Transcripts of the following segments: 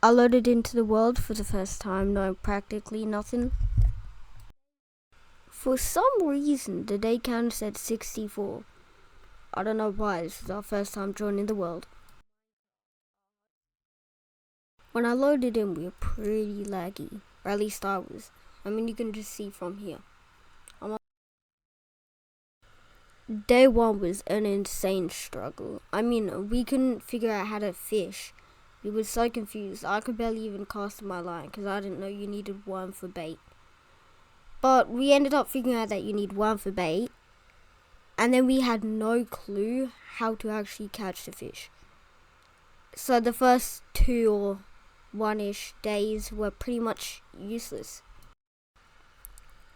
I loaded into the world for the first time, knowing practically nothing. For some reason, the day count said 64. I don't know why, this was our first time joining the world. When I loaded in, we were pretty laggy, or at least I was. I mean, you can just see from here. Day 1 was an insane struggle. I mean, we couldn't figure out how to fish. We were so confused. I could barely even cast my line because I didn't know you needed one for bait. But we ended up figuring out that you need one for bait. And then we had no clue how to actually catch the fish. So the first 2 or 1-ish days were pretty much useless.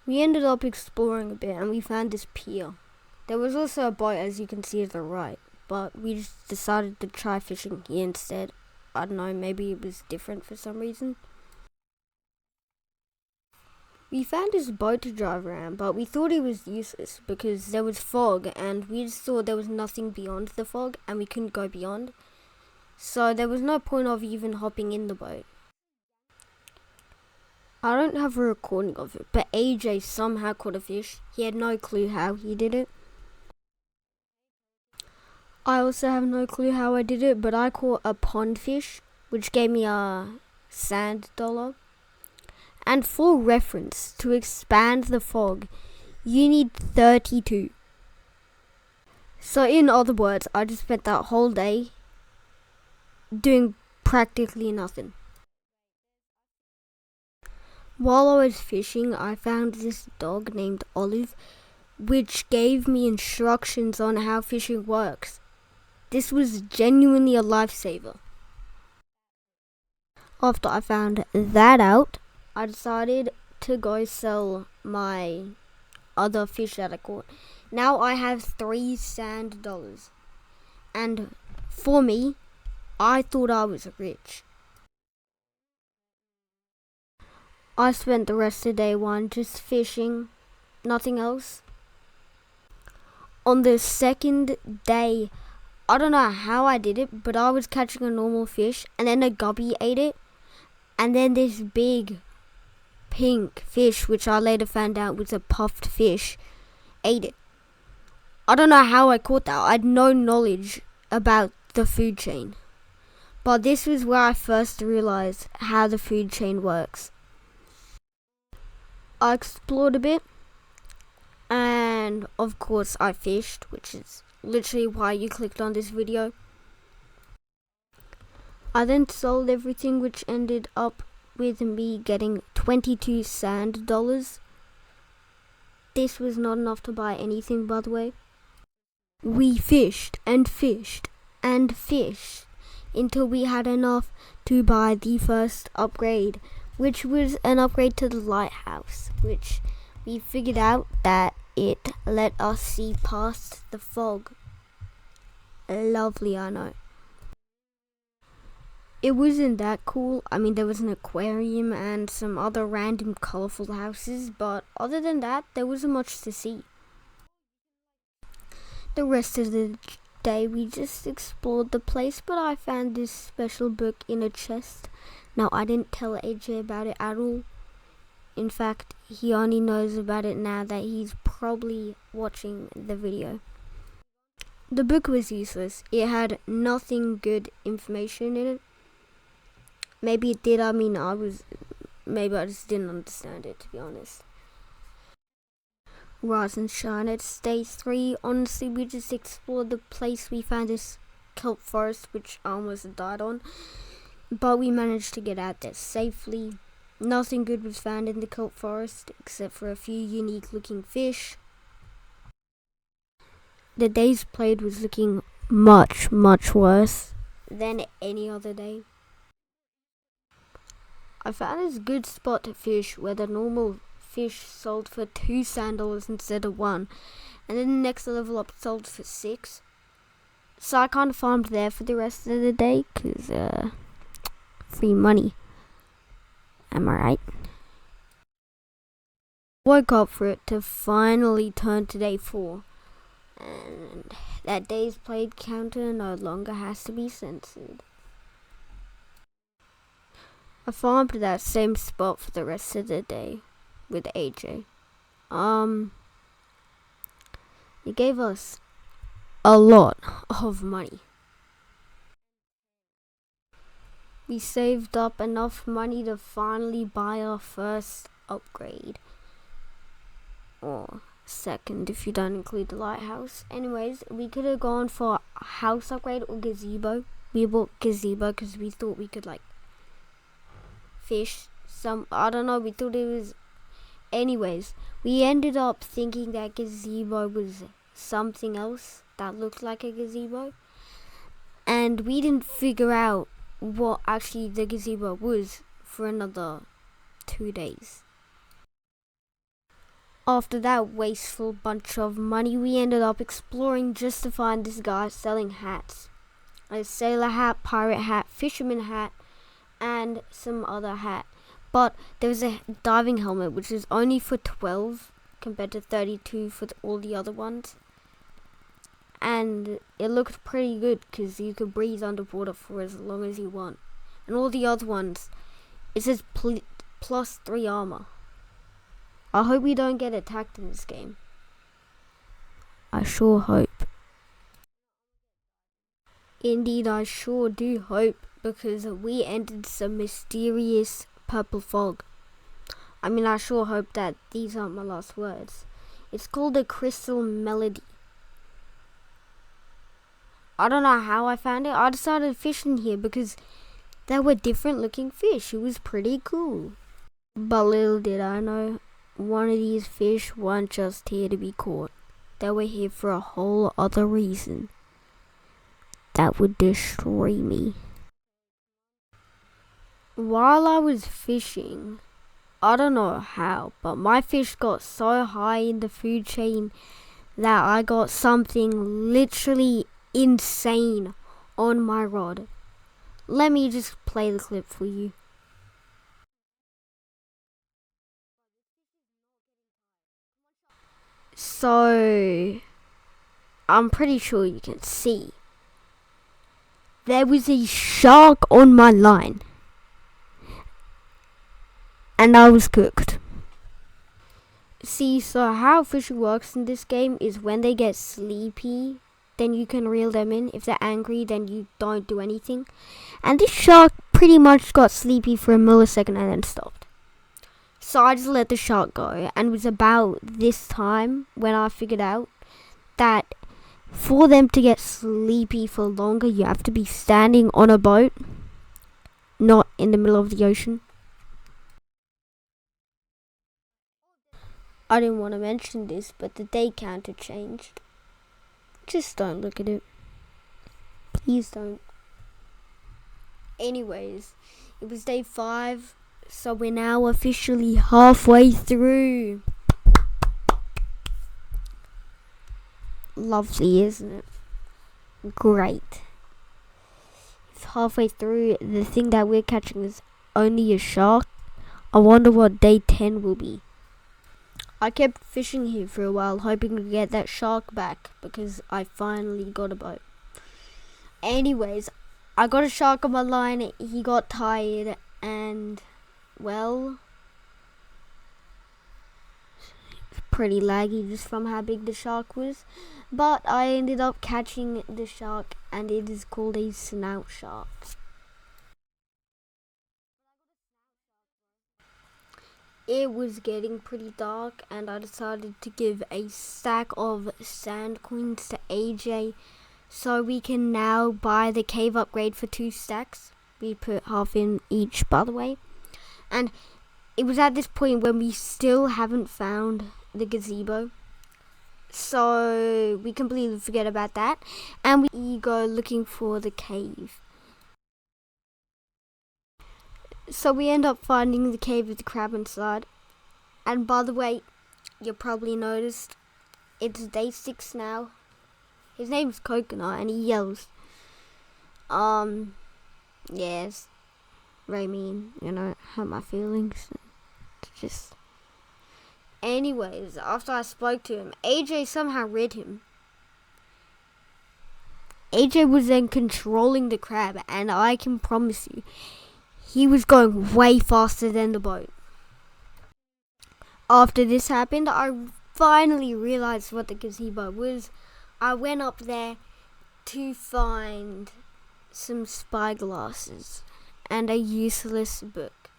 We ended up exploring a bit and we found this pier. There was also a boat, as you can see to the right, but we just decided to try fishing here instead. I don't know, maybe it was different for some reason. We found this boat to drive around, but we thought it was useless because there was fog and we just thought there was nothing beyond the fog and we couldn't go beyond. So there was no point of even hopping in the boat. I don't have a recording of it, but AJ somehow caught a fish. He had no clue how he did it. I also have no clue how I did it, but I caught a pond fish, which gave me a sand dollar. And for reference, to expand the fog, you need 32. So in other words, I just spent that whole day doing practically nothing. While I was fishing, I found this dog named Olive, which gave me instructions on how fishing works. This was genuinely a lifesaver. After I found that out, I decided to go sell my other fish that I caught. Now I have 3 sand dollars. And for me, I thought I was rich. I spent the rest of day 1 just fishing, nothing else. On the second day, I don't know how I did it, but I was catching a normal fish and then a guppy ate it. And then this big pink fish, which I later found out was a puffed fish, ate it. I don't know how I caught that. I had no knowledge about the food chain. But this was where I first realized how the food chain works. I explored a bit, and of course I fished, which is literally why you clicked on this video. I then sold everything, which ended up with me getting 22 sand dollars. This was not enough to buy anything, by the way. We fished and fished and fished until we had enough to buy the first upgrade, which was an upgrade to the lighthouse, which we figured out that it let us see past the fog. Lovely, I know. It wasn't that cool. I mean, there was an aquarium and some other random colorful houses, but other than that, there wasn't much to see. The rest of the day, we just explored the place, but I found this special book in a chest. Now, I didn't tell AJ about it at all. In fact, he only knows about it now that he's probably watching the video. The book was useless. It had nothing good information in it. Maybe it did. Maybe I just didn't understand it, to be honest. Rise and shine. It's day 3. Honestly, we just explored the place. We found this kelp forest, which I almost died on. But we managed to get out there safely. Nothing good was found in the kelp forest, except for a few unique looking fish. The days played was looking much, much worse than any other day. I found this good spot to fish where the normal fish sold for 2 sand dollars instead of 1, and then the next level up sold for 6. So I kind of farmed there for the rest of the day, cause free money. Am I right? Woke up for it to finally turn to day 4, and that day's played counter no longer has to be censored. I farmed that same spot for the rest of the day with AJ. It gave us a lot of money. We saved up enough money to finally buy our first upgrade. Or second if you don't include the lighthouse. Anyways, we could have gone for a house upgrade or gazebo. We bought gazebo because we thought we could like fish some, I don't know, we thought it was, anyways, we ended up thinking that gazebo was something else that looked like a gazebo, and we didn't figure out what actually the gazebo was for another 2 days. After that wasteful bunch of money, we ended up exploring just to find this guy selling hats. A sailor hat, pirate hat, fisherman hat, and some other hat. But there was a diving helmet which is only for 12 compared to 32 for all the other ones. And it looked pretty good because you could breathe underwater for as long as you want. And all the other ones, it says plus 3 armor. I hope we don't get attacked in this game. I sure hope. Indeed, I sure do hope, because we entered some mysterious purple fog. I mean, I sure hope that these aren't my last words. It's called a crystal melody. I don't know how I found it. I decided fishing here because there were different looking fish. It was pretty cool. But little did I know, one of these fish weren't just here to be caught. They were here for a whole other reason that would destroy me. While I was fishing, I don't know how, but my fish got so high in the food chain that I got something literally insane on my rod. Let me just play the clip for you. So, I'm pretty sure you can see. There was a shark on my line. And I was cooked. See, so how fishing works in this game is when they get sleepy, then you can reel them in. If they're angry, then you don't do anything. And this shark pretty much got sleepy for a millisecond and then stopped. So I just let the shark go, and it was about this time when I figured out that for them to get sleepy for longer, you have to be standing on a boat, not in the middle of the ocean. I didn't want to mention this, but the day counter changed. Just don't look at it. Please don't. Anyways, it was day 5, so we're now officially halfway through. Lovely, isn't it? Great. If halfway through, the thing that we're catching is only a shark, I wonder what day 10 will be. I kept fishing here for a while, hoping to get that shark back, because I finally got a boat. Anyways, I got a shark on my line, he got tired, and, well, pretty laggy just from how big the shark was. But I ended up catching the shark, and it is called a snout shark. It was getting pretty dark, and I decided to give a stack of sand coins to AJ, so we can now buy the cave upgrade for 2 stacks. We put half in each, by the way. And it was at this point when we still haven't found the gazebo, so we completely forget about that, and we go looking for the cave. So we end up finding the cave with the crab inside. And by the way, you probably noticed, it's day 6 now. His name's Coconut, and he yells. Yes, very mean, hurt my feelings. Just. Anyways, after I spoke to him, AJ somehow rid him. AJ was then controlling the crab, and I can promise you, he was going way faster than the boat. After this happened, I finally realized what the gazebo was. I went up there to find some spyglasses and a useless book.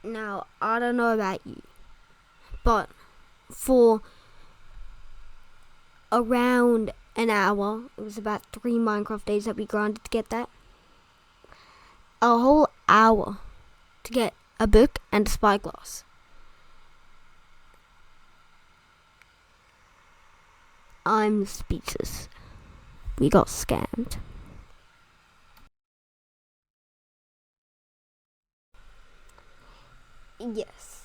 Now, I don't know about you, but for around an hour, it was about 3 Minecraft days that we grinded to get that. A whole hour to get a book and a spyglass. I'm speechless. We got scammed. Yes.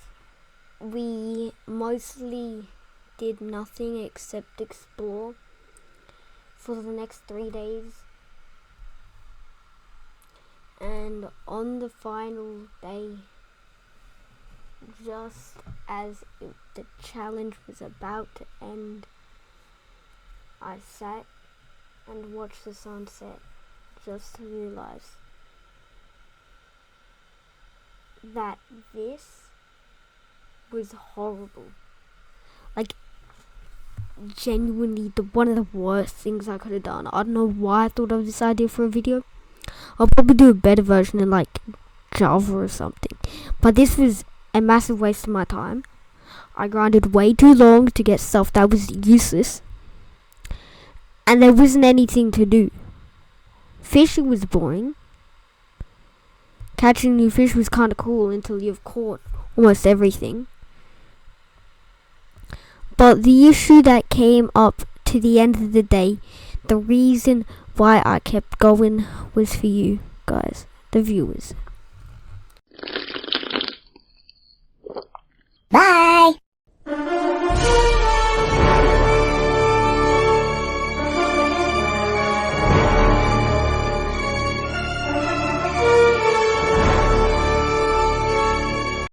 We mostly did nothing except explore for the next 3 days. And on the final day, just as the challenge was about to end, I sat and watched the sunset just to realize that this was horrible. Like, genuinely one of the worst things I could have done. I don't know why I thought of this idea for a video. I'll probably do a better version in like Java or something. But this was a massive waste of my time. I grinded way too long to get stuff that was useless. And there wasn't anything to do. Fishing was boring. Catching new fish was kind of cool until you've caught almost everything. But the issue that came up to the end of the day, the reason why I kept going was for you guys, the viewers.